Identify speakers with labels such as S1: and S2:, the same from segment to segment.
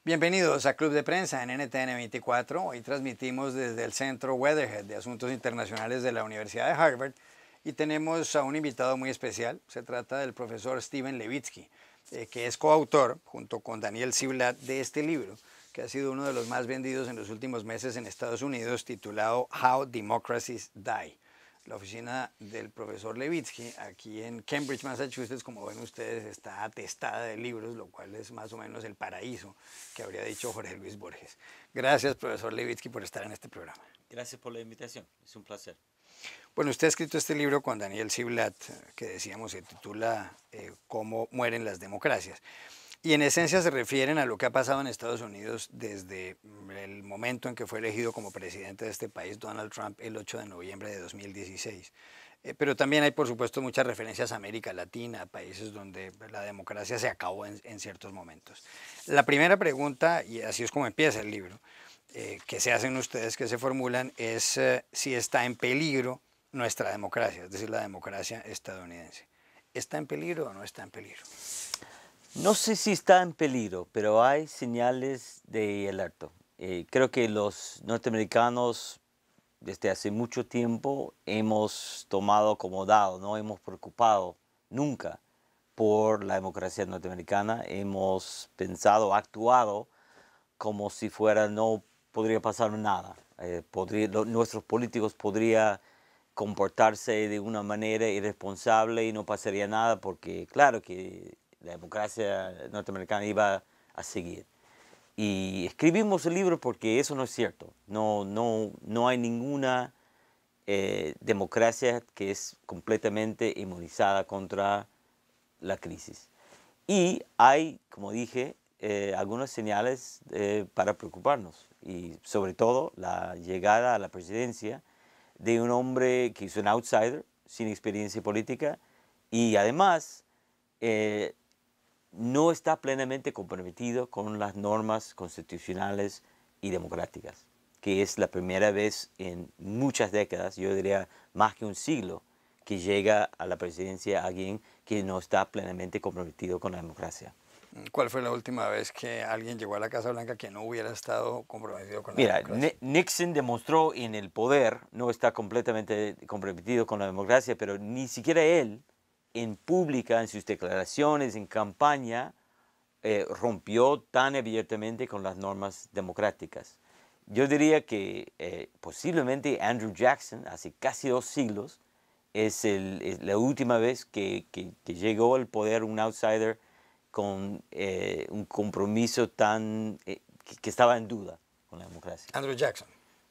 S1: Bienvenidos a Club de Prensa en NTN 24. Hoy transmitimos desde el Centro Weatherhead de Asuntos Internacionales de la Universidad de Harvard y tenemos a un invitado muy especial. Se trata del profesor Steven Levitsky, que es coautor, junto con Daniel Ziblatt, de este libro, que ha sido uno de los más vendidos en los últimos meses en Estados Unidos, titulado How Democracies Die. La oficina del profesor Levitsky, aquí en Cambridge, Massachusetts, como ven ustedes, está atestada de libros, lo cual es más o menos el paraíso que habría dicho Jorge Luis Borges. Gracias, profesor Levitsky, por estar en este programa.
S2: Gracias por la invitación, es un placer.
S1: Bueno, usted ha escrito este libro con Daniel Ziblatt, que decíamos se titula Cómo mueren las democracias. Y en esencia se refieren a lo que ha pasado en Estados Unidos desde el momento en que fue elegido como presidente de este país Donald Trump el 8 de noviembre de 2016. Pero también hay, por supuesto, muchas referencias a América Latina, a países donde la democracia se acabó en ciertos momentos. La primera pregunta, y así es como empieza el libro, que se hacen ustedes, que se formulan, es si está en peligro nuestra democracia, es decir, la democracia estadounidense. ¿Está en peligro o no está en peligro?
S2: No sé si está en peligro, pero hay señales de alerta. Creo que los norteamericanos desde hace mucho tiempo hemos tomado como dado, no hemos preocupado nunca por la democracia norteamericana. Hemos pensado, actuado como si fuera no podría pasar nada. Nuestros políticos podrían comportarse de una manera irresponsable y no pasaría nada porque claro que la democracia norteamericana iba a seguir. Y escribimos el libro porque eso no es cierto. No hay ninguna democracia que es completamente inmunizada contra la crisis. Y hay, como dije, algunas señales para preocuparnos. Y sobre todo la llegada a la presidencia de un hombre que es un outsider, sin experiencia política, y además no está plenamente comprometido con las normas constitucionales y democráticas, que es la primera vez en muchas décadas, yo diría más que un siglo, que llega a la presidencia alguien que no está plenamente comprometido con la democracia.
S1: ¿Cuál fue la última vez que alguien llegó a la Casa Blanca que no hubiera estado comprometido con la
S2: Mira,
S1: democracia?
S2: Nixon demostró en el poder, no está completamente comprometido con la democracia, pero ni siquiera él, en pública, en sus declaraciones, en campaña, rompió tan abiertamente con las normas democráticas. Yo diría que posiblemente Andrew Jackson, hace casi 2 siglos, es la última vez que llegó al poder un outsider con un compromiso tan que estaba en duda con la democracia.
S1: Andrew Jackson.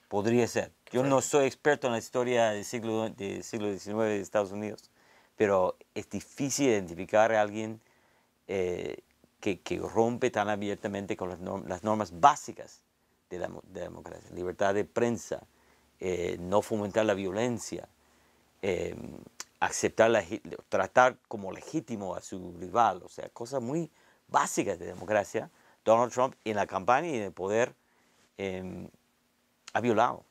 S2: Podría ser. Yo no soy experto en la historia del siglo XIX de Estados Unidos, pero es difícil identificar a alguien que rompe tan abiertamente con las normas básicas de la democracia. Libertad de prensa, no fomentar la violencia, tratar como legítimo a su rival, o sea, cosas muy básicas de democracia. Donald Trump en la campaña y en el poder ha violado.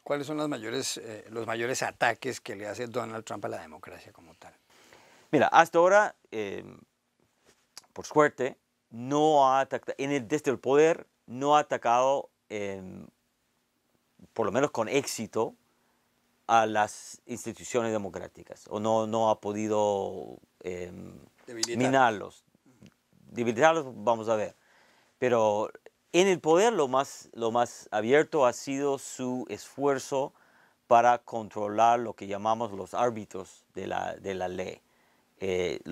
S1: ¿Cuáles son los mayores ataques que le hace Donald Trump a la democracia como tal?
S2: Mira, hasta ahora, por suerte, no ha atacado, desde el poder, no ha atacado, por lo menos con éxito, a las instituciones democráticas, o no ha podido minarlos. Debilitarlos, vamos a ver. Pero en el poder lo más abierto ha sido su esfuerzo para controlar lo que llamamos los árbitros de la ley. El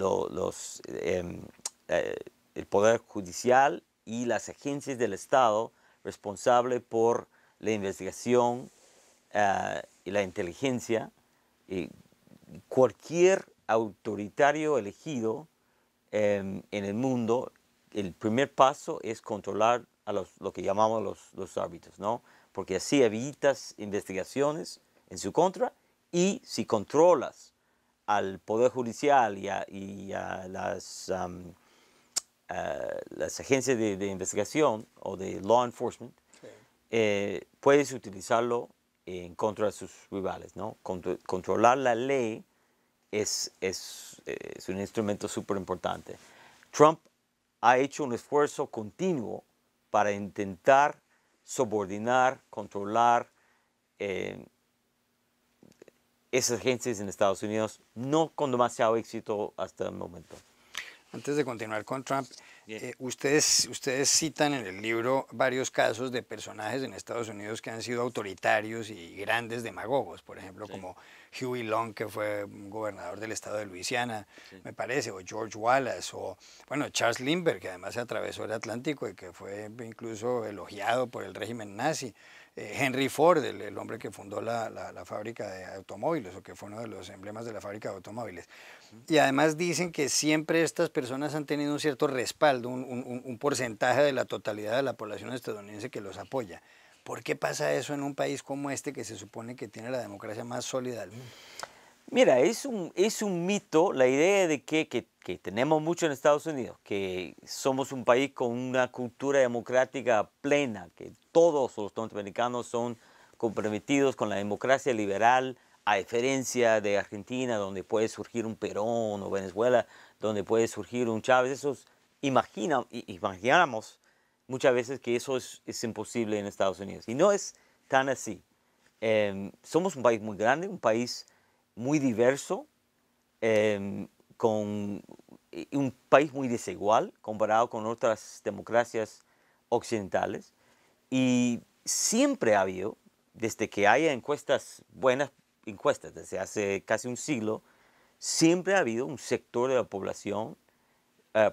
S2: Poder Judicial y las agencias del Estado responsables por la investigación y la inteligencia. Cualquier autoritario elegido en el mundo, el primer paso es controlar a lo que llamamos los árbitros, ¿no? Porque así evitas investigaciones en su contra y si controlas al Poder Judicial y a las agencias de investigación o de law enforcement, sí, puedes utilizarlo en contra de sus rivales, ¿no? Controlar la ley es un instrumento súper importante. Trump ha hecho un esfuerzo continuo para intentar subordinar, controlar esas agencias en Estados Unidos, no con demasiado éxito hasta el momento.
S1: Antes de continuar con Trump,
S2: Bien.
S1: ustedes citan en el libro varios casos de personajes en Estados Unidos que han sido autoritarios y grandes demagogos, por ejemplo,
S2: Sí.
S1: como Huey Long, que fue gobernador del estado de Luisiana,
S2: Sí.
S1: me parece, o George Wallace, o bueno, Charles Lindbergh, que además se atravesó el Atlántico y que fue incluso elogiado por el régimen nazi. Henry Ford, el hombre que fundó la fábrica de automóviles, o que fue uno de los emblemas de la fábrica de automóviles. Y además dicen que siempre estas personas han tenido un cierto respaldo, un porcentaje de la totalidad de la población estadounidense que los apoya. ¿Por qué pasa eso en un país como este que se supone que tiene la democracia más sólida del mundo?
S2: Mira, es un mito la idea de que tenemos mucho en Estados Unidos, que somos un país con una cultura democrática plena, que todos los norteamericanos son comprometidos con la democracia liberal, a diferencia de Argentina, donde puede surgir un Perón, o Venezuela, donde puede surgir un Chávez. Imaginamos muchas veces que eso es imposible en Estados Unidos. Y no es tan así. Somos un país muy grande, un país muy diverso, con un país muy desigual comparado con otras democracias occidentales. Y siempre ha habido, desde que haya encuestas, buenas encuestas, desde hace casi un siglo, siempre ha habido un sector de la población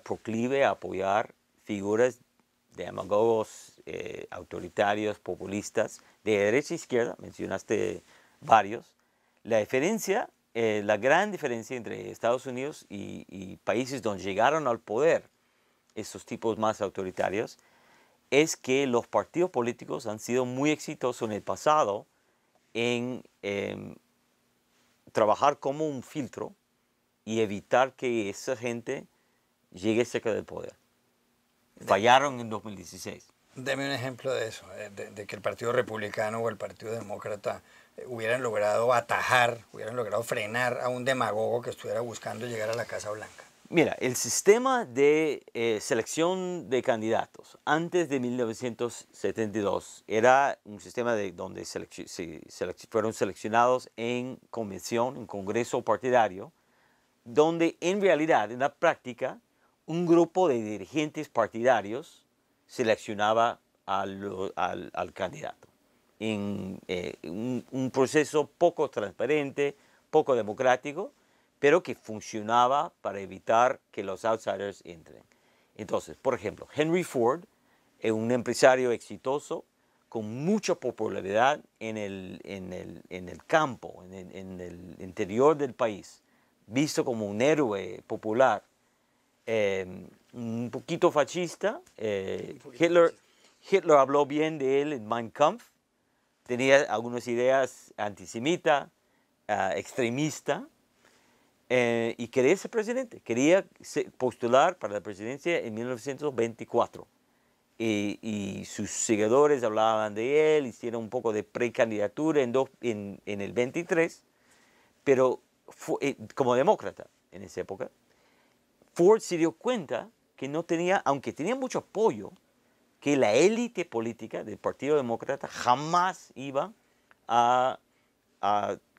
S2: proclive a apoyar figuras de demagogos, autoritarios, populistas, de derecha e izquierda, mencionaste varios. La diferencia, la gran diferencia entre Estados Unidos y países donde llegaron al poder esos tipos más autoritarios es que los partidos políticos han sido muy exitosos en el pasado en trabajar como un filtro y evitar que esa gente llegue cerca del poder. Fallaron en 2016.
S1: Deme un ejemplo de eso, de que el Partido Republicano o el Partido Demócrata hubieran logrado atajar, hubieran logrado frenar a un demagogo que estuviera buscando llegar a la Casa Blanca.
S2: Mira, el sistema de selección de candidatos antes de 1972 era un sistema donde fueron seleccionados en convención, en congreso partidario, donde en realidad, en la práctica, un grupo de dirigentes partidarios seleccionaba al candidato. En un proceso poco transparente, poco democrático, pero que funcionaba para evitar que los outsiders entren. Entonces, por ejemplo, Henry Ford es un empresario exitoso con mucha popularidad en el campo, en el interior del país, visto como un héroe popular, un poquito fascista. Hitler habló bien de él en Mein Kampf, tenía algunas ideas antisemitas, extremistas, y quería ser presidente, quería postular para la presidencia en 1924. Y sus seguidores hablaban de él, hicieron un poco de precandidatura en el 23, pero como demócrata en esa época. Ford se dio cuenta que no tenía, aunque tenía mucho apoyo, que la élite política del Partido Demócrata jamás iba a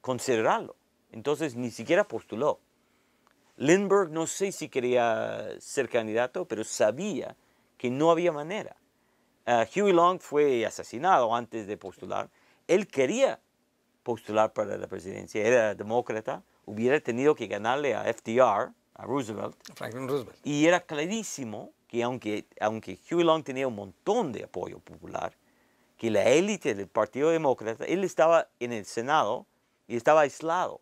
S2: considerarlo. Entonces ni siquiera postuló. Lindbergh no sé si quería ser candidato, pero sabía que no había manera. Huey Long fue asesinado antes de postular. Él quería postular para la presidencia, era demócrata, hubiera tenido que ganarle a FDR, a Roosevelt.
S1: Franklin Roosevelt.
S2: Y era clarísimo que aunque Huey Long tenía un montón de apoyo popular, que la élite del Partido Demócrata, él estaba en el Senado y estaba aislado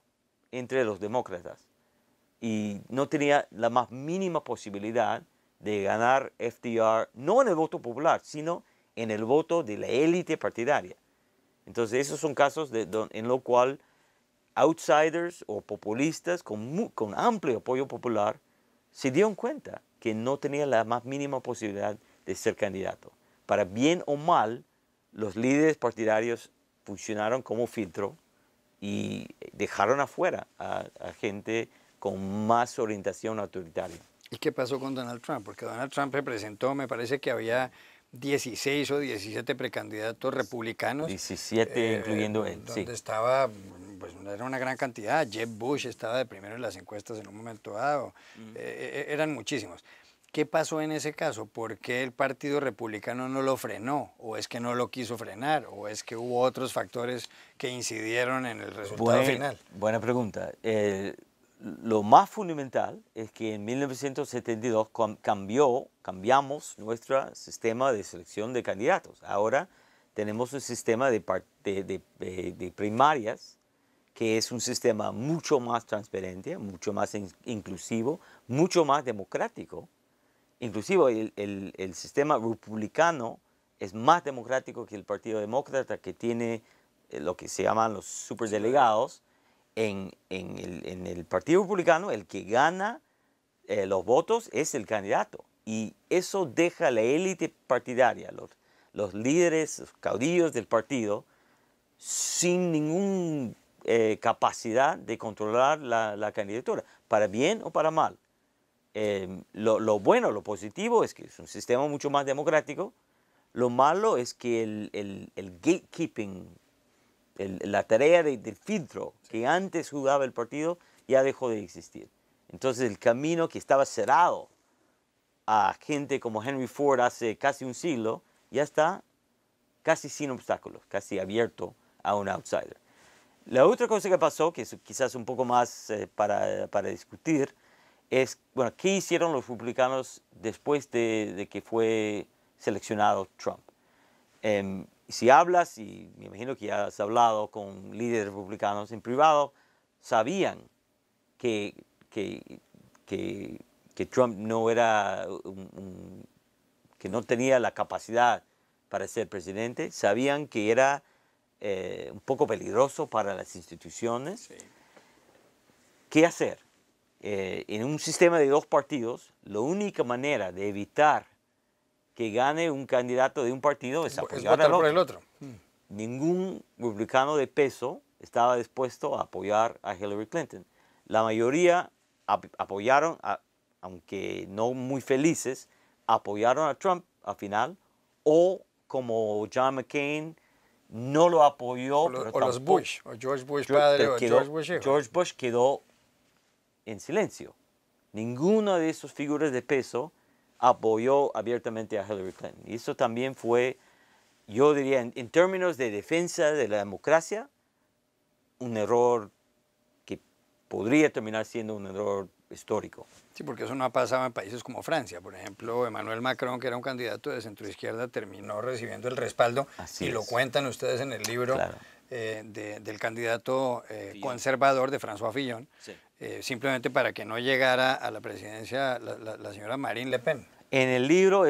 S2: entre los demócratas. Y no tenía la más mínima posibilidad de ganar FDR, no en el voto popular, sino en el voto de la élite partidaria. Entonces, esos son casos en los cuales outsiders o populistas con amplio apoyo popular se dieron cuenta que no tenía la más mínima posibilidad de ser candidato. Para bien o mal, los líderes partidarios funcionaron como filtro y dejaron afuera a gente con más orientación autoritaria.
S1: ¿Y qué pasó con Donald Trump? Porque Donald Trump representó, me parece que había 16 o 17 precandidatos republicanos.
S2: 17 incluyendo él, sí.
S1: Donde estaba, pues era una gran cantidad. Jeb Bush estaba de primero en las encuestas en un momento dado. Eran muchísimos. ¿Qué pasó en ese caso? ¿Por qué el Partido Republicano no lo frenó? ¿O es que no lo quiso frenar? ¿O es que hubo otros factores que incidieron en el resultado final?
S2: Buena pregunta. Lo más fundamental es que en 1972 cambiamos nuestro sistema de selección de candidatos. Ahora tenemos un sistema de primarias que es un sistema mucho más transparente, mucho más inclusivo, mucho más democrático. Inclusive el sistema republicano es más democrático que el Partido Demócrata, que tiene lo que se llaman los superdelegados. En el Partido Republicano, el que gana los votos es el candidato. Y eso deja a la élite partidaria, los líderes, los caudillos del partido, sin ninguna capacidad de controlar la candidatura, para bien o para mal. Lo bueno, lo positivo es que es un sistema mucho más democrático. Lo malo es que el gatekeeping, la tarea del filtro que antes jugaba el partido ya dejó de existir. Entonces el camino que estaba cerrado a gente como Henry Ford hace casi un siglo ya está casi sin obstáculos, casi abierto a un outsider. La otra cosa que pasó, que es quizás un poco más para discutir, es, bueno, ¿qué hicieron los republicanos después de que fue seleccionado Trump? Si hablas, y me imagino que ya has hablado con líderes republicanos en privado, sabían que Trump no era que no tenía la capacidad para ser presidente, sabían que era un poco peligroso para las instituciones.
S1: Sí.
S2: ¿Qué hacer? En un sistema de dos partidos, la única manera de evitar que gane un candidato de un partido es apoyar
S1: votar por el otro.
S2: Ningún republicano de peso estaba dispuesto a apoyar a Hillary Clinton. La mayoría apoyaron, aunque no muy felices, apoyaron a Trump al final, o como John McCain no lo apoyó.
S1: O los Bush, o George Bush padre, o George Bush hijo.
S2: George Bush quedó en silencio. Ninguna de esas figuras de peso apoyó abiertamente a Hillary Clinton. Y eso también fue, yo diría, en términos de defensa de la democracia, un error que podría terminar siendo un error histórico.
S1: Sí, porque eso no ha pasado en países como Francia. Por ejemplo, Emmanuel Macron, que era un candidato de centroizquierda, terminó recibiendo el respaldo, y lo cuentan ustedes en el libro,
S2: claro,
S1: del candidato conservador de François Fillon,
S2: sí.
S1: Simplemente para que no llegara a la presidencia la señora Marine Le Pen.
S2: En el libro,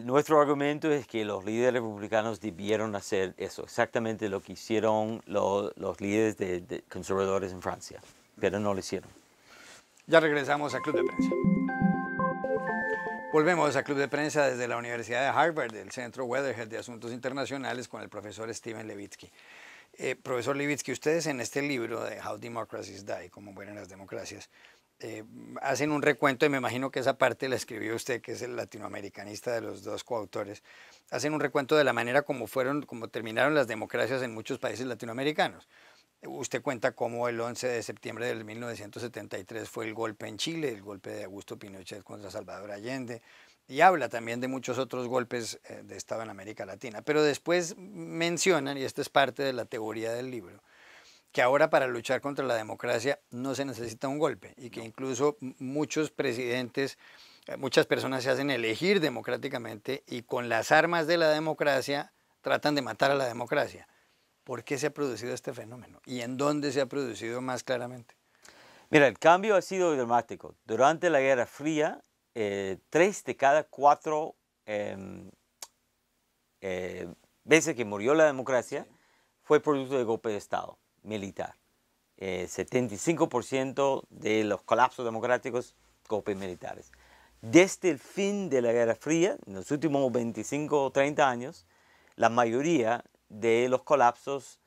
S2: nuestro argumento es que los líderes republicanos debieron hacer eso, exactamente lo que hicieron los líderes de conservadores en Francia, pero no lo hicieron.
S1: Ya regresamos a Club de Prensa. Volvemos a Club de Prensa desde la Universidad de Harvard, del Centro Weatherhead de Asuntos Internacionales, con el profesor Steven Levitsky. Profesor Levitsky, ustedes en este libro de How Democracies Die, cómo mueren las democracias, hacen un recuento, y me imagino que esa parte la escribió usted, que es el latinoamericanista de los dos coautores, hacen un recuento de la manera como terminaron las democracias en muchos países latinoamericanos. Usted cuenta cómo el 11 de septiembre del 1973 fue el golpe en Chile, el golpe de Augusto Pinochet contra Salvador Allende, y habla también de muchos otros golpes de Estado en América Latina. Pero después mencionan, y esta es parte de la teoría del libro, que ahora para luchar contra la democracia no se necesita un golpe, y que incluso muchos presidentes, muchas personas se hacen elegir democráticamente y con las armas de la democracia tratan de matar a la democracia. ¿Por qué se ha producido este fenómeno? ¿Y en dónde se ha producido más claramente?
S2: Mira, el cambio ha sido dramático. Durante la Guerra Fría, 3 de cada 4 veces que murió la democracia fue producto de golpe de Estado militar. 75% de los colapsos democráticos, golpes militares. Desde el fin de la Guerra Fría, en los últimos 25 o 30 años, la mayoría de los colapsos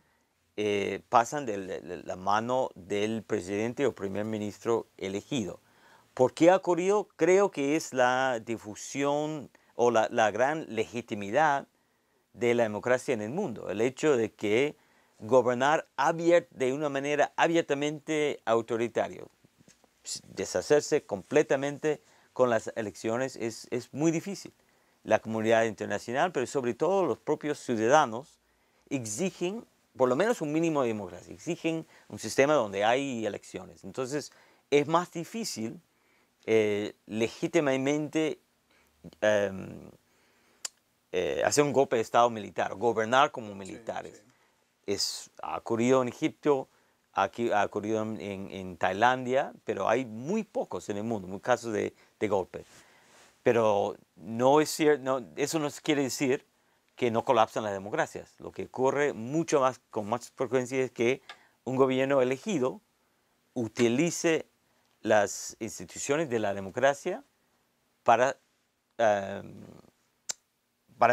S2: pasan de la mano del presidente o primer ministro elegido. ¿Por qué ha ocurrido? Creo que es la difusión o la gran legitimidad de la democracia en el mundo. El hecho de que gobernar de una manera abiertamente autoritaria, deshacerse completamente con las elecciones es muy difícil. La comunidad internacional, pero sobre todo los propios ciudadanos, exigen por lo menos un mínimo de democracia, exigen un sistema donde hay elecciones. Entonces es más difícil legítimamente hacer un golpe de Estado militar, gobernar como militares. Sí, sí. Ha ocurrido en Egipto, ha ocurrido en Tailandia, pero hay muy pocos en el mundo, muy casos de golpe. Pero no es cierto, no, eso no quiere decir que no colapsan las democracias. Lo que ocurre mucho más, con más frecuencia, es que un gobierno elegido utilice las instituciones de la democracia para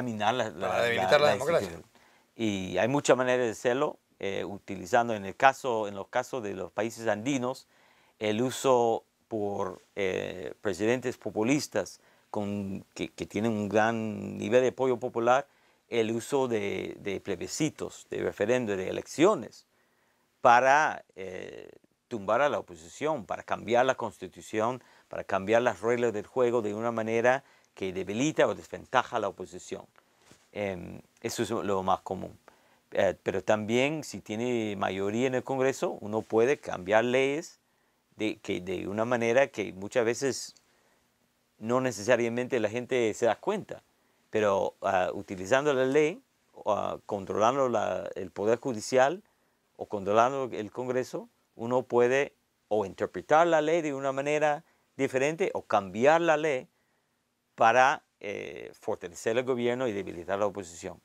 S2: minar
S1: para debilitar la democracia.
S2: Y hay muchas maneras de hacerlo, utilizando en los casos de los países andinos, el uso por presidentes populistas que tienen un gran nivel de apoyo popular, el uso de plebiscitos, de referendos, de elecciones, para tumbar a la oposición, para cambiar la constitución, para cambiar las reglas del juego de una manera que debilita o desventaja a la oposición. Eso es lo más común. Pero también, si tiene mayoría en el Congreso, uno puede cambiar leyes de una manera que muchas veces no necesariamente la gente se da cuenta. Pero utilizando la ley, controlando el Poder Judicial o controlando el Congreso, uno puede o interpretar la ley de una manera diferente o cambiar la ley para fortalecer el gobierno y debilitar la oposición.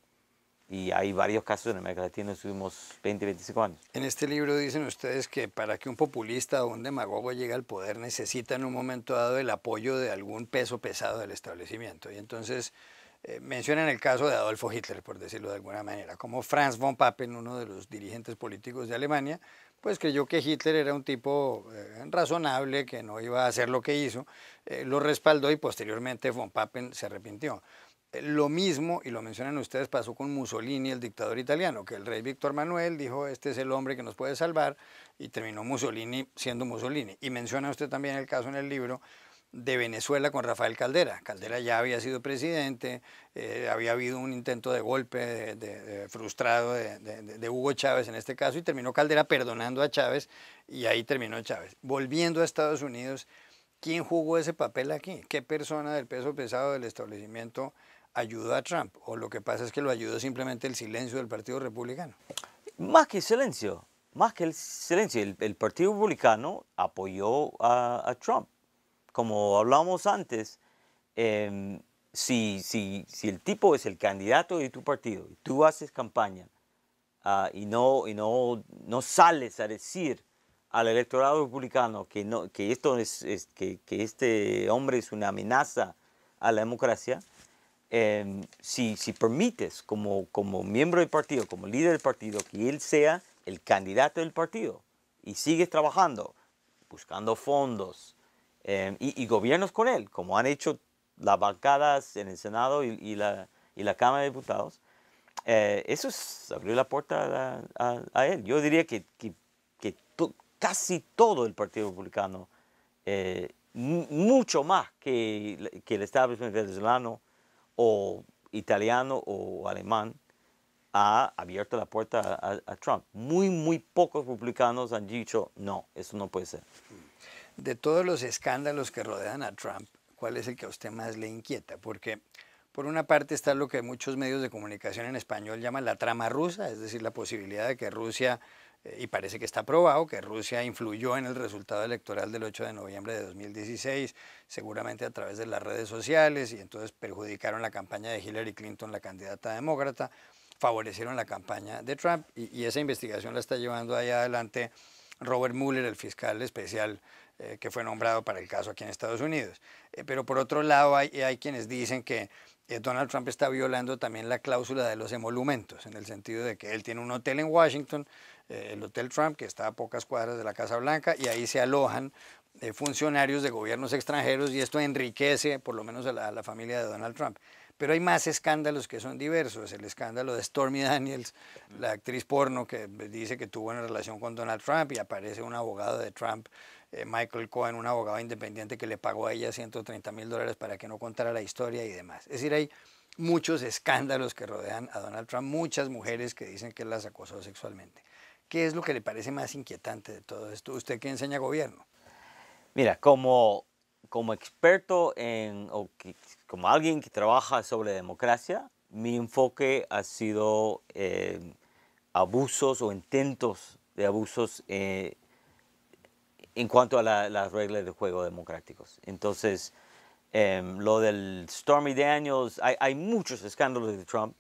S2: Y hay varios casos en América Latina en los últimos 20, 25 años.
S1: En este libro dicen ustedes que para que un populista o un demagogo llegue al poder necesita en un momento dado el apoyo de algún peso pesado del establecimiento. Y entonces mencionan el caso de Adolfo Hitler, por decirlo de alguna manera, como Franz von Papen, uno de los dirigentes políticos de Alemania, pues creyó que Hitler era un tipo razonable, que no iba a hacer lo que hizo, lo respaldó y posteriormente von Papen se arrepintió. Lo mismo, y lo mencionan ustedes, pasó con Mussolini, el dictador italiano, que el rey Víctor Manuel dijo, este es el hombre que nos puede salvar, y terminó Mussolini siendo Mussolini. Y menciona usted también el caso en el libro de Venezuela con Rafael Caldera. Caldera ya había sido presidente, había habido un intento de golpe frustrado de Hugo Chávez en este caso, y terminó Caldera perdonando a Chávez, y ahí terminó Chávez. Volviendo a Estados Unidos, ¿quién jugó ese papel aquí? ¿Qué persona del peso pesado del establecimiento ayudó a Trump? ¿O lo que pasa es que lo ayudó simplemente el silencio del Partido Republicano?
S2: Más que silencio, el Partido Republicano apoyó a Trump. Como hablamos antes, si el tipo es el candidato de tu partido y tú haces campaña y no sales a decir al electorado republicano que este hombre es una amenaza a la democracia, si permites como miembro del partido, como líder del partido, que él sea el candidato del partido y sigues trabajando, buscando fondos y gobiernos con él, como han hecho las bancadas en el Senado y la Cámara de Diputados, eso es abrir la puerta a él. Yo diría que casi todo el Partido Republicano, mucho más que el establishment venezolano o italiano o alemán, ha abierto la puerta a Trump. Muy pocos republicanos han dicho, no, eso no puede ser.
S1: De todos los escándalos que rodean a Trump, ¿cuál es el que a usted más le inquieta? Porque por una parte está lo que muchos medios de comunicación en español llaman la trama rusa, es decir, la posibilidad de que Rusia, y parece que está probado, que Rusia influyó en el resultado electoral del 8 de noviembre de 2016, seguramente a través de las redes sociales, y entonces perjudicaron la campaña de Hillary Clinton, la candidata demócrata, favorecieron la campaña de Trump, y esa investigación la está llevando ahí adelante Robert Mueller, el fiscal especial que fue nombrado para el caso aquí en Estados Unidos. Pero por otro lado hay quienes dicen que Donald Trump está violando también la cláusula de los emolumentos, en el sentido de que él tiene un hotel en Washington, el Hotel Trump, que está a pocas cuadras de la Casa Blanca, y ahí se alojan funcionarios de gobiernos extranjeros, y esto enriquece por lo menos a la familia de Donald Trump. Pero hay más escándalos que son diversos. El escándalo de Stormy Daniels, la actriz porno que dice que tuvo una relación con Donald Trump, y aparece un abogado de Trump, Michael Cohen, un abogado independiente que le pagó a ella $130,000 para que no contara la historia y demás. Es decir, hay muchos escándalos que rodean a Donald Trump, muchas mujeres que dicen que él las acosó sexualmente. ¿Qué es lo que le parece más inquietante de todo esto? Usted que enseña gobierno.
S2: Mira, como experto como alguien que trabaja sobre democracia, mi enfoque ha sido abusos o intentos de abusos en cuanto a las reglas de juego democráticos. Entonces, lo del Stormy Daniels, hay muchos escándalos de Trump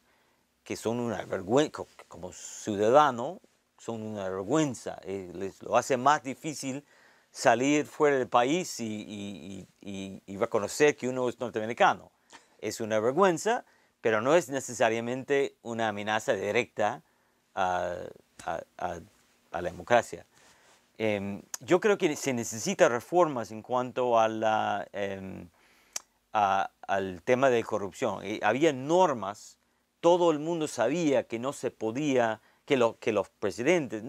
S2: que son una vergüenza, como ciudadano, son una vergüenza. Les lo hace más difícil salir fuera del país y reconocer que uno es norteamericano. Es una vergüenza, pero no es necesariamente una amenaza directa a la democracia. Yo creo que se necesitan reformas en cuanto a al tema de corrupción. Había normas, todo el mundo sabía que no se podía, que los presidentes,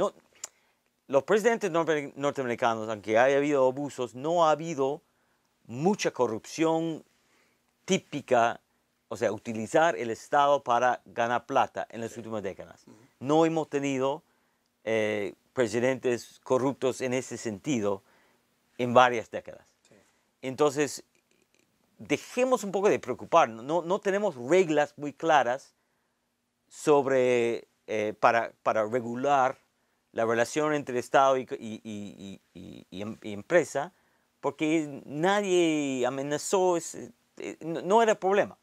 S2: los presidentes norteamericanos, aunque haya habido abusos, no ha habido mucha corrupción típica, o sea, utilizar el Estado para ganar plata en las últimas décadas. No hemos tenido presidentes corruptos en ese sentido en varias décadas. Sí. Entonces, dejemos un poco de preocuparnos. No tenemos reglas muy claras sobre, para regular la relación entre Estado y empresa, porque nadie amenazó, no era problema.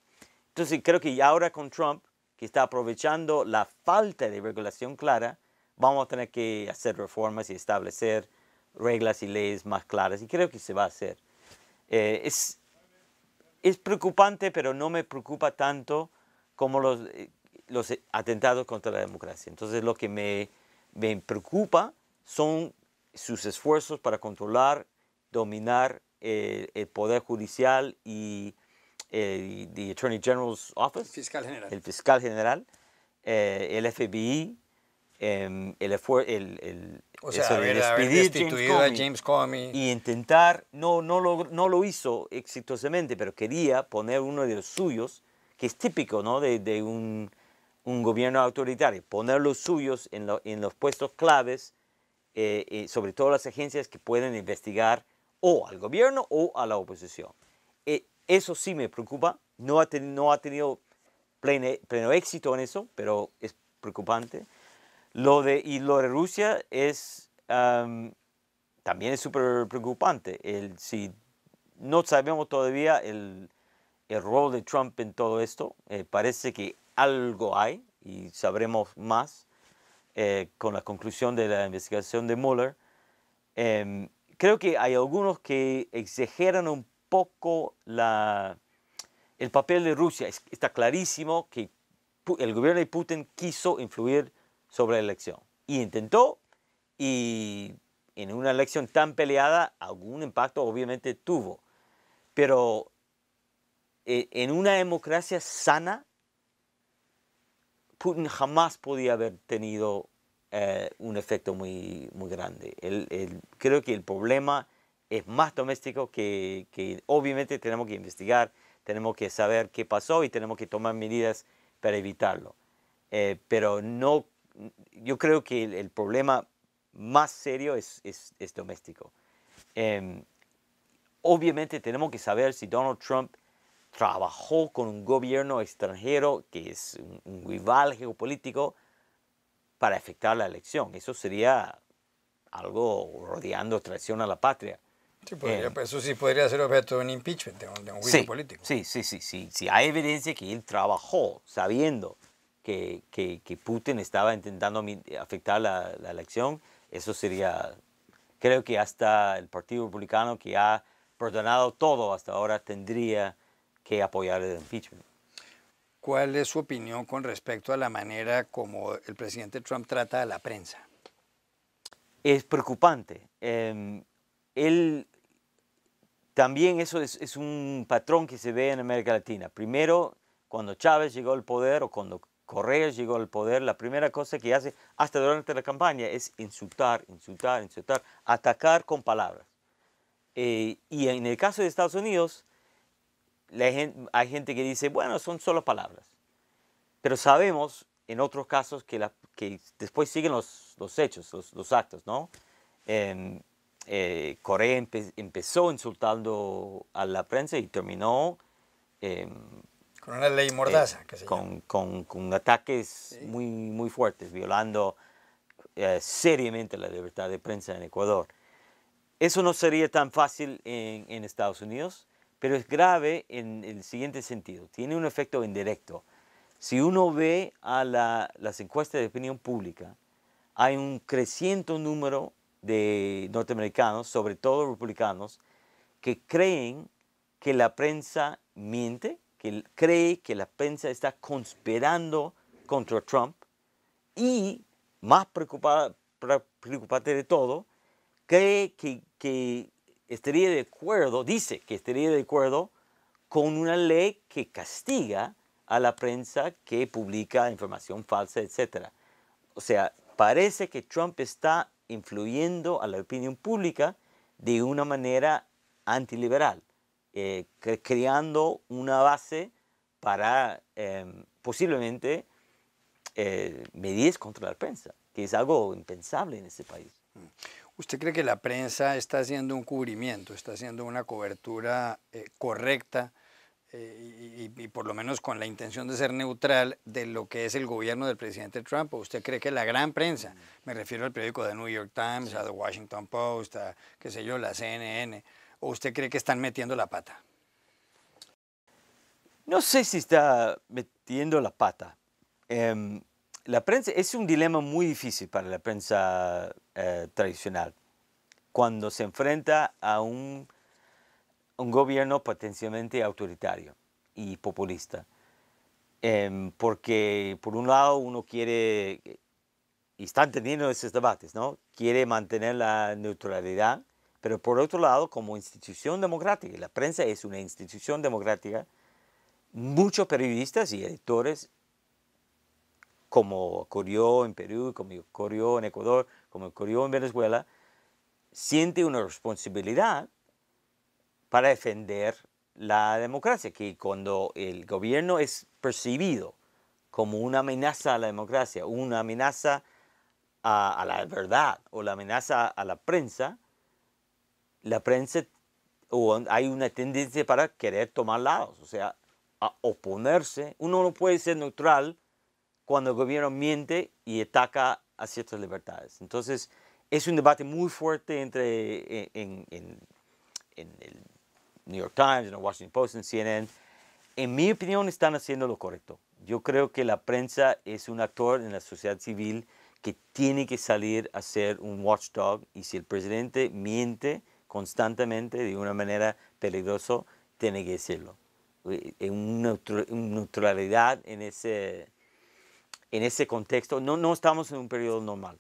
S2: Entonces, creo que ahora con Trump, que está aprovechando la falta de regulación clara, vamos a tener que hacer reformas y establecer reglas y leyes más claras, y creo que se va a hacer. Es preocupante, pero no me preocupa tanto como los atentados contra la democracia. Entonces, lo que me preocupa son sus esfuerzos para controlar, dominar el Poder Judicial y the Attorney General's Office, el fiscal general, el FBI,
S1: o sea, haber destituido a James Comey.
S2: Y intentar, no lo hizo exitosamente, pero quería poner uno de los suyos, que es típico, ¿no?, de un gobierno autoritario, poner los suyos en los puestos claves, sobre todo las agencias que pueden investigar o al gobierno o a la oposición. Eso sí me preocupa, no ha tenido pleno éxito en eso, pero es preocupante. Lo de Rusia también es súper preocupante. Si no sabemos todavía el rol de Trump en todo esto, parece que algo hay y sabremos más con la conclusión de la investigación de Mueller. Creo que hay algunos que exageran un poco el papel de Rusia. Está clarísimo que el gobierno de Putin quiso influir sobre la elección y intentó, y en una elección tan peleada algún impacto obviamente tuvo, pero en una democracia sana Putin jamás podía haber tenido un efecto muy grande. Creo que el problema es más doméstico que obviamente tenemos que investigar, tenemos que saber qué pasó y tenemos que tomar medidas para evitarlo. Pero no, yo creo que el problema más serio es doméstico. Obviamente tenemos que saber si Donald Trump trabajó con un gobierno extranjero que es un rival geopolítico para afectar la elección. Eso sería algo rodeando traición a la patria.
S1: Sí, eso sí podría ser objeto de un impeachment, de un juicio político.
S2: Sí. Hay evidencia que él trabajó sabiendo que Putin estaba intentando afectar la elección. Eso sería, creo que hasta el Partido Republicano, que ha perdonado todo hasta ahora, tendría que apoyar el impeachment.
S1: ¿cuál es su opinión con respecto a la manera como el presidente Trump trata a la prensa?
S2: Es preocupante. Él también eso es un patrón que se ve en América Latina. Primero, cuando Chávez llegó al poder o cuando Correa llegó al poder, la primera cosa que hace, hasta durante la campaña, es insultar, insultar, insultar, atacar con palabras. Y en el caso de Estados Unidos, hay gente que dice, bueno, son solo palabras. Pero sabemos en otros casos que después siguen los hechos, los actos, ¿no? Corea empezó insultando a la prensa y terminó
S1: Con una ley mordaza, que se llama.
S2: con ataques
S1: Sí.
S2: muy fuertes, violando seriamente la libertad de prensa en Ecuador. Eso no sería tan fácil en Estados Unidos, pero es grave en el siguiente sentido. Tiene un efecto indirecto. Si uno ve a las encuestas de opinión pública, hay un creciente número de norteamericanos, sobre todo republicanos, que creen que la prensa miente, que cree que la prensa está conspirando contra Trump y, más preocupante de todo, cree que estaría de acuerdo, dice que estaría de acuerdo con una ley que castiga a la prensa que publica información falsa, etc. O sea, parece que Trump está influyendo a la opinión pública de una manera antiliberal, creando una base para posiblemente medidas contra la prensa, que es algo impensable en este país.
S1: ¿Usted cree que la prensa está haciendo un cubrimiento, está haciendo una cobertura correcta y por lo menos con la intención de ser neutral de lo que es el gobierno del presidente Trump? ¿O usted cree que la gran prensa, me refiero al periódico The New York Times, a The Washington Post, a qué sé yo, la CNN, o usted cree que están metiendo la pata?
S2: No sé si está metiendo la pata. La prensa es un dilema muy difícil para la prensa tradicional cuando se enfrenta a un gobierno potencialmente autoritario y populista. Porque por un lado uno quiere, y están teniendo esos debates, ¿no? Quiere mantener la neutralidad, pero por otro lado, como institución democrática, y la prensa es una institución democrática, muchos periodistas y editores, como ocurrió en Perú, como ocurrió en Ecuador, como ocurrió en Venezuela, sienten una responsabilidad para defender la democracia, que cuando el gobierno es percibido como una amenaza a la democracia, una amenaza a la verdad o la amenaza a la prensa o hay una tendencia para querer tomar lados, o sea, a oponerse. Uno no puede ser neutral cuando el gobierno miente y ataca a ciertas libertades. Entonces, es un debate muy fuerte en el New York Times, en el Washington Post, en CNN. En mi opinión, están haciendo lo correcto. Yo creo que la prensa es un actor en la sociedad civil que tiene que salir a ser un watchdog, y si el presidente miente constantemente de una manera peligrosa, tiene que decirlo. Una neutralidad en ese contexto. No estamos en un periodo normal,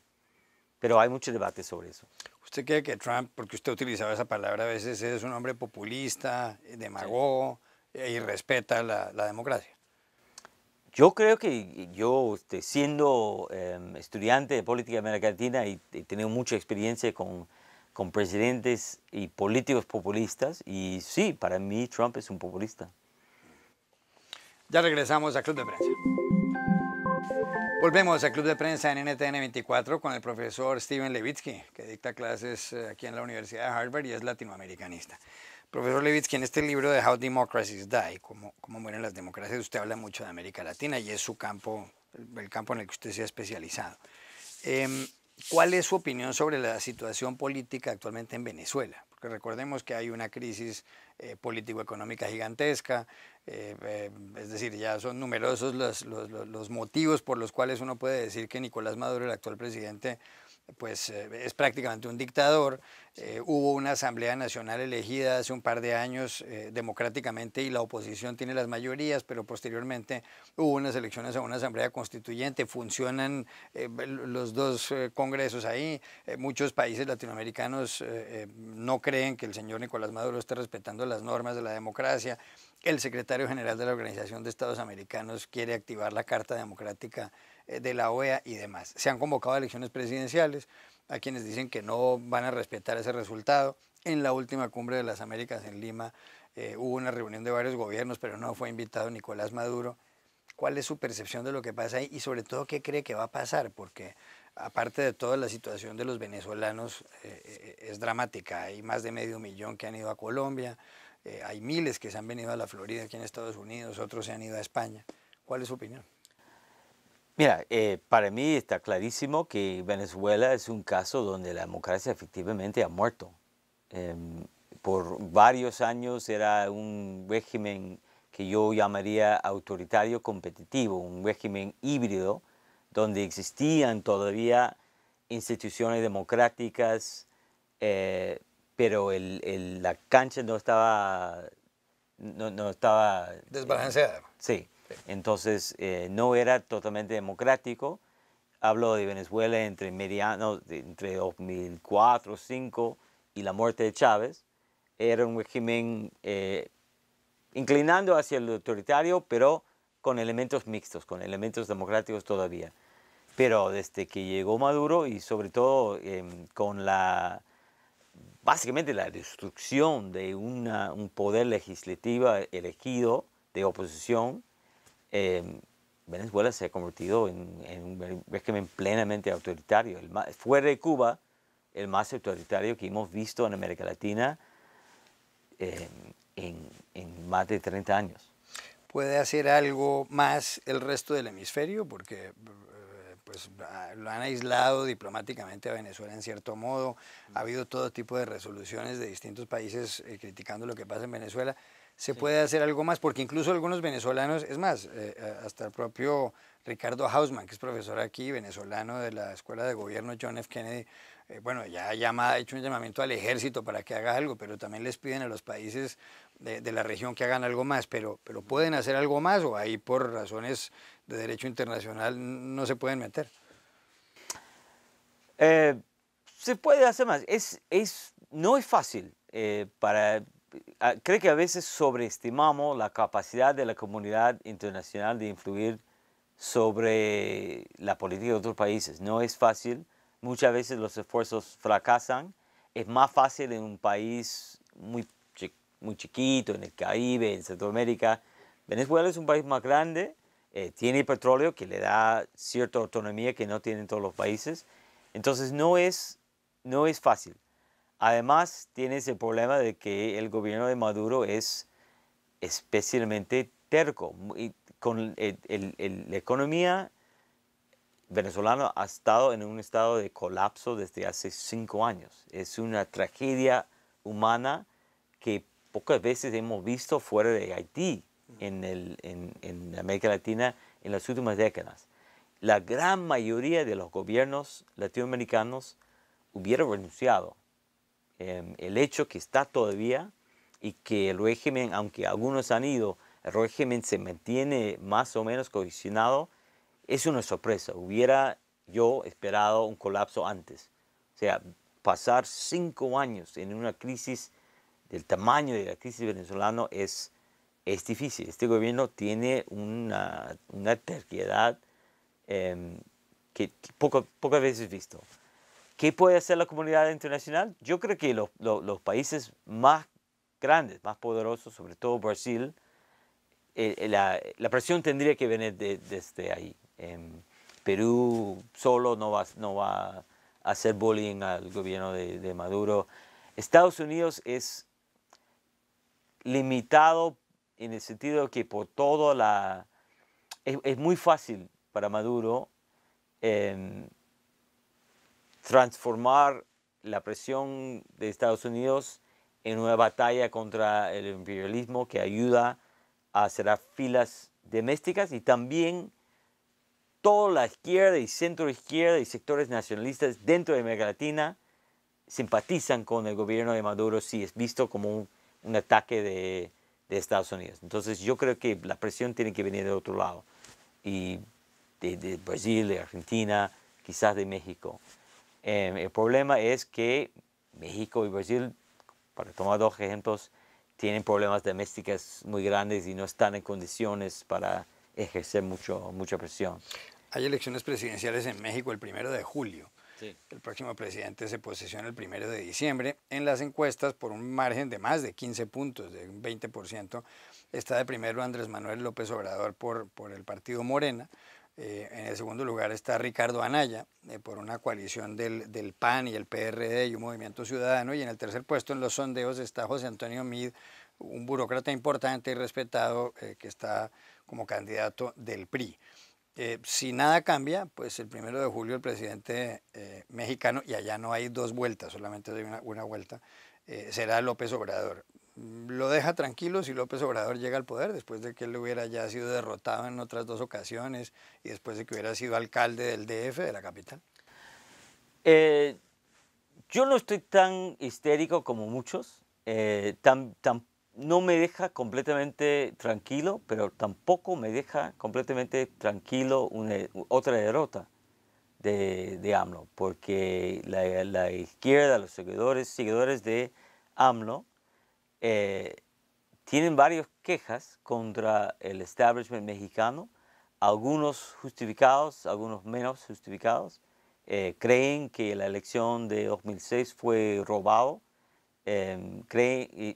S2: pero hay mucho debate sobre eso.
S1: ¿Usted cree que Trump, porque usted utilizaba esa palabra a veces, es un hombre populista, demagogo y respeta la democracia?
S2: Yo creo que yo, siendo estudiante de política de América Latina y he tenido mucha experiencia con presidentes y políticos populistas, y sí, para mí Trump es un populista.
S1: Ya regresamos a Club de Prensa. Volvemos al Club de Prensa en NTN 24 con el profesor Steven Levitsky, que dicta clases aquí en la Universidad de Harvard y es latinoamericanista. Profesor Levitsky, en este libro de How Democracies Die, cómo mueren las democracias, usted habla mucho de América Latina y es su campo, el campo en el que usted se ha especializado. ¿Cuál es su opinión sobre la situación política actualmente en Venezuela? Porque recordemos que hay una crisis político-económica gigantesca, es decir, ya son numerosos los motivos por los cuales uno puede decir que Nicolás Maduro, el actual presidente, pues es prácticamente un dictador. Hubo una Asamblea Nacional elegida hace un par de años democráticamente y la oposición tiene las mayorías, pero posteriormente hubo unas elecciones a una Asamblea Constituyente, funcionan los dos congresos ahí. Muchos países latinoamericanos no creen que el señor Nicolás Maduro esté respetando las normas de la democracia. El secretario general de la Organización de Estados Americanos quiere activar la Carta Democrática de la OEA y demás. Se han convocado elecciones presidenciales, a quienes dicen que no van a respetar ese resultado. En la última cumbre de las Américas en Lima hubo una reunión de varios gobiernos, pero no fue invitado Nicolás Maduro. ¿Cuál es su percepción de lo que pasa ahí y sobre todo qué cree que va a pasar? Porque aparte de todo, la situación de los venezolanos es dramática. Hay más de 500.000 que han ido a Colombia, hay miles que se han venido a la Florida aquí en Estados Unidos, otros se han ido a España. ¿Cuál es su opinión?
S2: Mira, para mí está clarísimo que Venezuela es un caso donde la democracia efectivamente ha muerto. Por varios años era un régimen que yo llamaría autoritario competitivo, un régimen híbrido, donde existían todavía instituciones democráticas, pero la cancha no estaba... No estaba
S1: Desbalanceada.
S2: sí, entonces no era totalmente democrático. Hablo de Venezuela entre entre 2004, 2005 y la muerte de Chávez. Era un régimen inclinando hacia el autoritario, pero con elementos mixtos, con elementos democráticos todavía. Pero desde que llegó Maduro y sobre todo básicamente la destrucción de un poder legislativo elegido de oposición, Venezuela se ha convertido en un régimen plenamente autoritario. Fuera de Cuba, el más autoritario que hemos visto en América Latina en más de 30 años.
S1: ¿Puede hacer algo más el resto del hemisferio? Porque pues lo han aislado diplomáticamente a Venezuela en cierto modo. Ha habido todo tipo de resoluciones de distintos países criticando lo que pasa en Venezuela. ¿Se puede hacer algo más? Porque incluso algunos venezolanos, es más, hasta el propio Ricardo Hausmann, que es profesor aquí, venezolano de la Escuela de Gobierno John F. Kennedy, bueno, ya ha hecho un llamamiento al ejército para que haga algo, pero también les piden a los países de la región que hagan algo más, pero ¿pueden hacer algo más o ahí por razones de derecho internacional no se pueden meter?
S2: Se puede hacer más. No es fácil. Creo que a veces sobreestimamos la capacidad de la comunidad internacional de influir sobre la política de otros países. No es fácil. Muchas veces los esfuerzos fracasan. Es más fácil en un país muy chiquito, en el Caribe, en Centroamérica. Venezuela es un país más grande, tiene petróleo que le da cierta autonomía que no tienen todos los países. Entonces no es fácil. Además, tienes el problema de que el gobierno de Maduro es especialmente terco. Con la economía venezolana ha estado en un estado de colapso desde hace 5 años. Es una tragedia humana que pocas veces hemos visto fuera de Haití, en América Latina, en las últimas décadas. La gran mayoría de los gobiernos latinoamericanos hubieran renunciado. El hecho que está todavía y que el régimen, aunque algunos han ido, el régimen se mantiene más o menos cohesionado, es una sorpresa. Hubiera yo esperado un colapso antes. O sea, pasar 5 años en una crisis del tamaño de la crisis venezolana es difícil. Este gobierno tiene una terquedad que pocas veces visto. ¿Qué puede hacer la comunidad internacional? Yo creo que los países más grandes, más poderosos, sobre todo Brasil, la presión tendría que venir desde ahí. Perú solo no va a hacer bullying al gobierno de Maduro. Estados Unidos es limitado en el sentido que por todo es muy fácil para Maduro transformar la presión de Estados Unidos en una batalla contra el imperialismo que ayuda a cerrar filas domésticas y también toda la izquierda y centro izquierda y sectores nacionalistas dentro de América Latina simpatizan con el gobierno de Maduro si es visto como un ataque de Estados Unidos. Entonces yo creo que la presión tiene que venir de otro lado, y de Brasil, de Argentina, quizás de México. El problema es que México y Brasil, para tomar dos ejemplos, tienen problemas domésticos muy grandes y no están en condiciones para ejercer mucha presión.
S1: Hay elecciones presidenciales en México el 1 de julio.
S2: Sí.
S1: El próximo presidente se posesiona el 1 de diciembre. En las encuestas, por un margen de más de 15 puntos, de un 20%, está de primero Andrés Manuel López Obrador por el partido Morena. En el segundo lugar está Ricardo Anaya, por una coalición del PAN y el PRD y un Movimiento Ciudadano. Y en el tercer puesto en los sondeos está José Antonio Meade, un burócrata importante y respetado, que está como candidato del PRI. Si nada cambia, pues el 1 de julio el presidente mexicano, y allá no hay dos vueltas, solamente hay una vuelta, será López Obrador. Lo deja tranquilo si López Obrador llega al poder, después de que él hubiera ya sido derrotado en otras dos ocasiones y después de que hubiera sido alcalde del DF, de la capital.
S2: Yo no estoy tan histérico como muchos. No me deja completamente tranquilo, pero tampoco me deja completamente tranquilo otra derrota de AMLO, porque la izquierda, los seguidores de AMLO, tienen varias quejas contra el establishment mexicano, algunos justificados, algunos menos justificados. Creen que la elección de 2006 fue robado, creen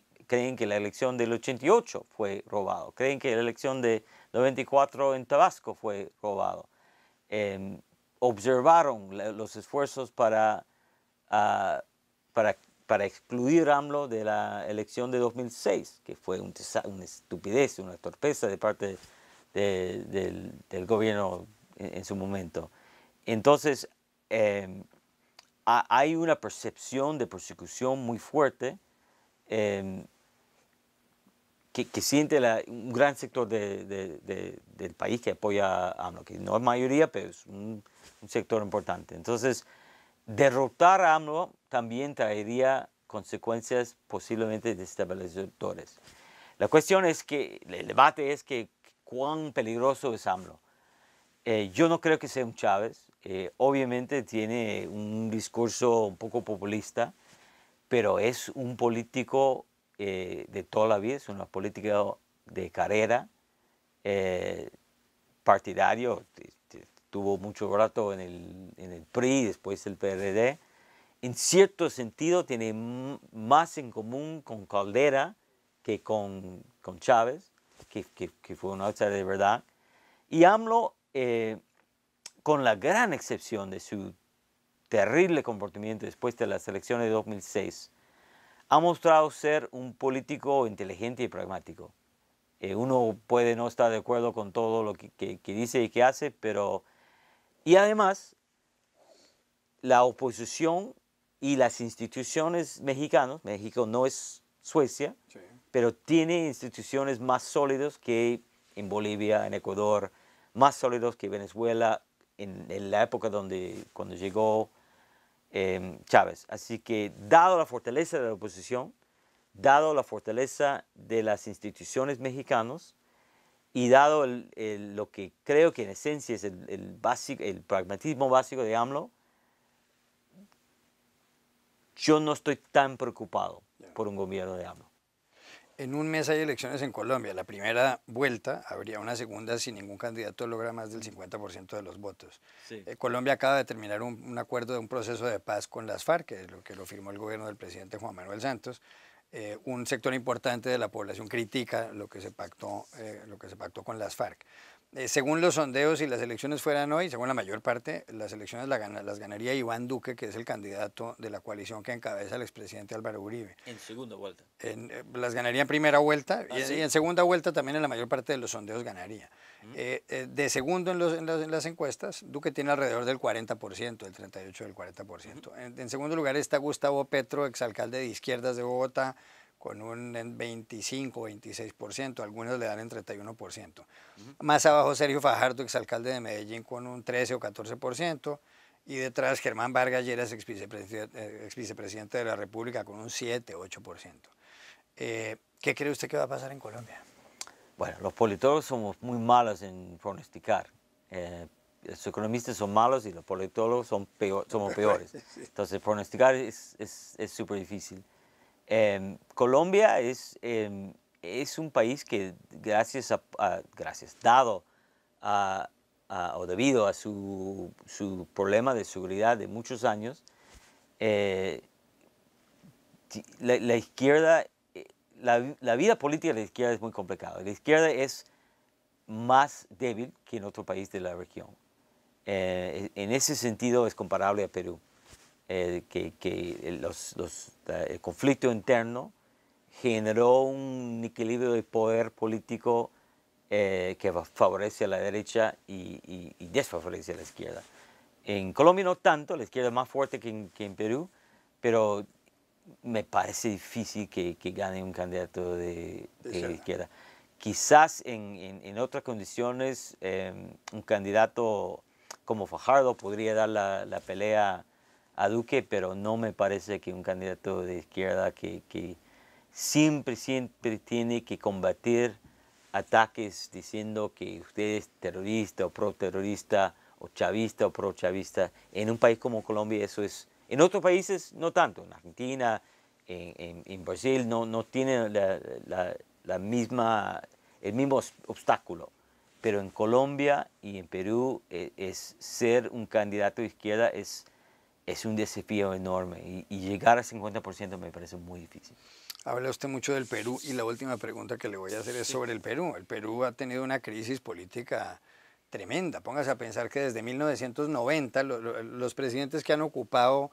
S2: que la elección del 88 fue robado, creen que la elección de 94 en Tabasco fue robado. Observaron los esfuerzos para excluir a AMLO de la elección de 2006, que fue una estupidez, una torpeza de parte del gobierno en su momento. Entonces, hay una percepción de persecución muy fuerte, que siente un gran sector del país que apoya a AMLO, que no es mayoría, pero es un sector importante. Entonces, derrotar a AMLO también traería consecuencias posiblemente desestabilizadoras. La cuestión es que, el debate es que cuán peligroso es AMLO. Yo no creo que sea un Chávez. Obviamente tiene un discurso un poco populista, pero es un político de toda la vida, es una política de carrera, partidario, tuvo mucho rato en el PRI, después el PRD. En cierto sentido tiene más en común con Caldera que con Chávez, que fue un outsider de verdad. Y AMLO, con la gran excepción de su terrible comportamiento después de las elecciones de 2006, ha mostrado ser un político inteligente y pragmático. Uno puede no estar de acuerdo con todo lo que dice y que hace, pero... Y además, la oposición y las instituciones mexicanas, México no es Suecia, sí, pero tiene instituciones más sólidas que en Bolivia, en Ecuador, más sólidos que Venezuela en la época cuando llegó Chávez. Así que, dado la fortaleza de la oposición, dado la fortaleza de las instituciones mexicanas y dado lo que creo que en esencia es el pragmatismo básico de AMLO, yo no estoy tan preocupado por un gobierno de AMLO.
S1: En un mes hay elecciones en Colombia. La primera vuelta, habría una segunda si ningún candidato logra más del 50% de los votos. Sí. Colombia acaba de terminar un acuerdo de un proceso de paz con las FARC, que lo firmó el gobierno del presidente Juan Manuel Santos. Un sector importante de la población critica lo que se pactó con las FARC. Según los sondeos, si las elecciones fueran hoy, según la mayor parte, las elecciones las ganaría Iván Duque, que es el candidato de la coalición que encabeza el expresidente Álvaro Uribe.
S2: En segunda vuelta.
S1: Las ganaría en primera vuelta, ¿sí? Y en segunda vuelta también en la mayor parte de los sondeos ganaría. De segundo en las encuestas, Duque tiene alrededor del 40%, del 38% del 40%. En segundo lugar está Gustavo Petro, exalcalde de izquierdas de Bogotá, con un 25, 26%, algunos le dan en 31%. Más abajo Sergio Fajardo, exalcalde de Medellín, con un 13 o 14%, y detrás Germán Vargas Lleras, exvicepresidente de la República, con un 7, 8%. ¿Qué cree usted que va a pasar en Colombia?
S2: Bueno, los politólogos somos muy malos en pronosticar. Los economistas son malos y los politólogos somos peores. Entonces, pronosticar es súper difícil. Colombia es un país que dado o debido a su problema de seguridad de muchos años, la izquierda, la vida política de la izquierda es muy complicada. La izquierda es más débil que en otro país de la región. En ese sentido es comparable a Perú, que el conflicto interno generó un equilibrio de poder político que favorece a la derecha y desfavorece a la izquierda. En Colombia no tanto, la izquierda es más fuerte que en Perú, pero me parece difícil que gane un candidato de izquierda. Quizás en otras condiciones un candidato como Fajardo podría dar la pelea a Duque, pero no me parece que un candidato de izquierda que siempre tiene que combatir ataques diciendo que usted es terrorista o pro-terrorista o chavista o pro-chavista. En un país como Colombia eso es... En otros países no tanto, en Argentina, en Brasil no tiene el mismo obstáculo, pero en Colombia y en Perú ser un candidato de izquierda es un desafío enorme y llegar al 50% me parece muy difícil.
S1: Habla usted mucho del Perú y la última pregunta que le voy a hacer es sobre el Perú. El Perú ha tenido una crisis política tremenda. Póngase a pensar que desde 1990 los presidentes que han ocupado,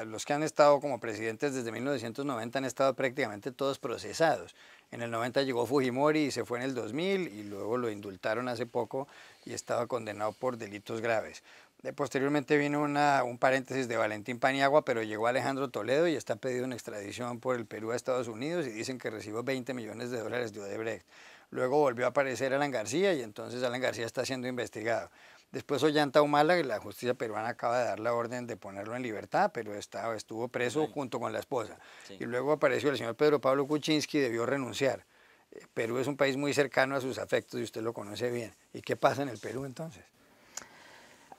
S1: los que han estado como presidentes desde 1990 han estado prácticamente todos procesados. En el 90 llegó Fujimori y se fue en el 2000 y luego lo indultaron hace poco y estaba condenado por delitos graves. Posteriormente vino un paréntesis de Valentín Paniagua, pero llegó Alejandro Toledo y está pedido en extradición por el Perú a Estados Unidos y dicen que recibió $20 millones de Odebrecht. Luego volvió a aparecer Alan García y entonces Alan García está siendo investigado. Después Ollanta Humala, la justicia peruana acaba de dar la orden de ponerlo en libertad, pero estuvo preso junto con la esposa. Sí. Y luego apareció el señor Pedro Pablo Kuczynski y debió renunciar. Perú es un país muy cercano a sus afectos y usted lo conoce bien. ¿Y qué pasa en el Perú entonces?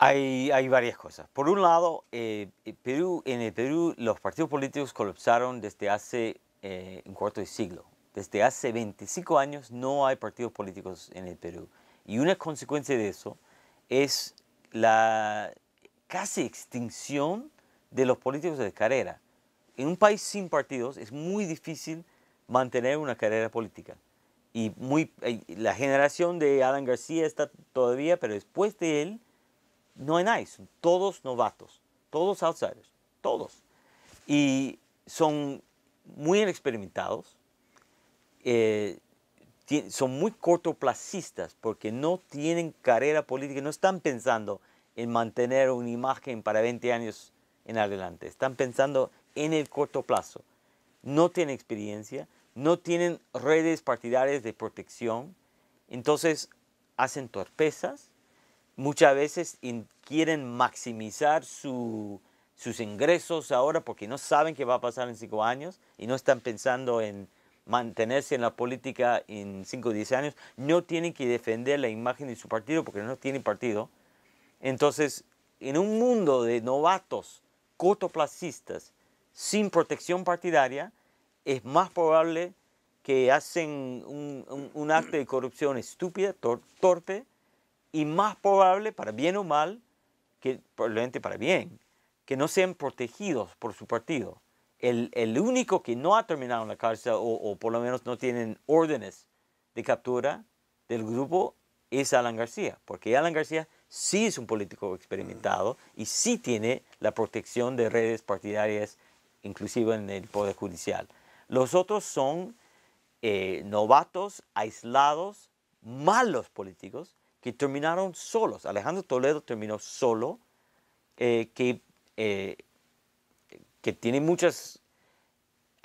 S2: Hay varias cosas. Por un lado, en el Perú los partidos políticos colapsaron desde hace un cuarto de siglo. Desde hace 25 años no hay partidos políticos en el Perú. Y una consecuencia de eso es la casi extinción de los políticos de carrera. En un país sin partidos es muy difícil mantener una carrera política. Y la generación de Alan García está todavía, pero después de él no hay nadie, son todos novatos, todos outsiders, todos. Y son muy inexperimentados, son muy cortoplacistas porque no tienen carrera política, no están pensando en mantener una imagen para 20 años en adelante, están pensando en el corto plazo. No tienen experiencia, no tienen redes partidarias de protección, entonces hacen torpezas. Muchas veces quieren maximizar sus ingresos ahora porque no saben qué va a pasar en 5 años y no están pensando en mantenerse en la política en 5 o 10 años. No tienen que defender la imagen de su partido porque no tienen partido. Entonces, en un mundo de novatos cortoplacistas sin protección partidaria, es más probable que hacen un acto de corrupción estúpida, torpe, y más probable, para bien o mal, que probablemente para bien, que no sean protegidos por su partido. El único que no ha terminado en la cárcel o por lo menos no tienen órdenes de captura del grupo es Alan García, porque Alan García sí es un político experimentado y sí tiene la protección de redes partidarias, inclusive en el Poder Judicial. Los otros son novatos, aislados, malos políticos, que terminaron solos. Alejandro Toledo terminó solo, que tiene muchas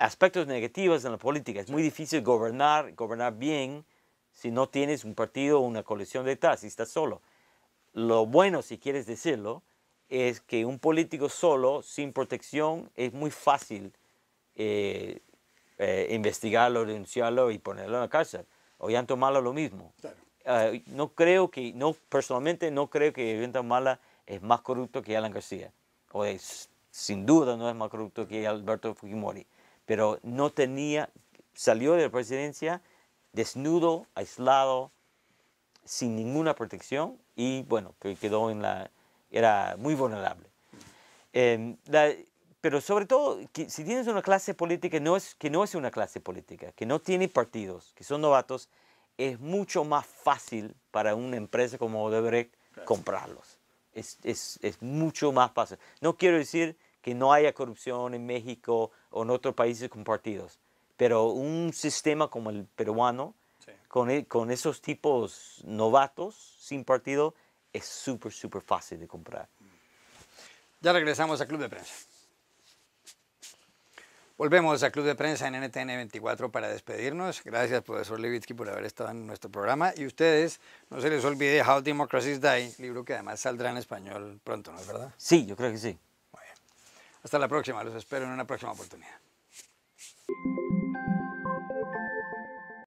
S2: aspectos negativos en la política. Es muy difícil gobernar bien, si no tienes un partido o una coalición detrás, si estás solo. Lo bueno, si quieres decirlo, es que un político solo, sin protección, es muy fácil investigarlo, denunciarlo y ponerlo en la cárcel. Ollantumala lo mismo. Claro. Personalmente no creo que Ollantumala es más corrupto que Alan García. Sin duda no es más corrupto que Alberto Fujimori. Pero salió de la presidencia desnudo, aislado, sin ninguna protección y bueno, quedó era muy vulnerable. Pero sobre todo, si tienes una clase política que no es una clase política, que no tiene partidos, que son novatos, es mucho más fácil para una empresa como Odebrecht comprarlos. Es mucho más fácil. No quiero decir que no haya corrupción en México o en otros países con partidos, pero un sistema como el peruano, sí, con esos tipos novatos, sin partido, es súper fácil de comprar.
S1: Ya regresamos a Club de Prensa. Volvemos a Club de Prensa en NTN 24 para despedirnos. Gracias, profesor Levitsky, por haber estado en nuestro programa. Y ustedes, no se les olvide How Democracies Die, libro que además saldrá en español pronto, ¿no es verdad?
S2: Sí, yo creo que sí.
S1: Muy bien. Hasta la próxima, los espero en una próxima oportunidad.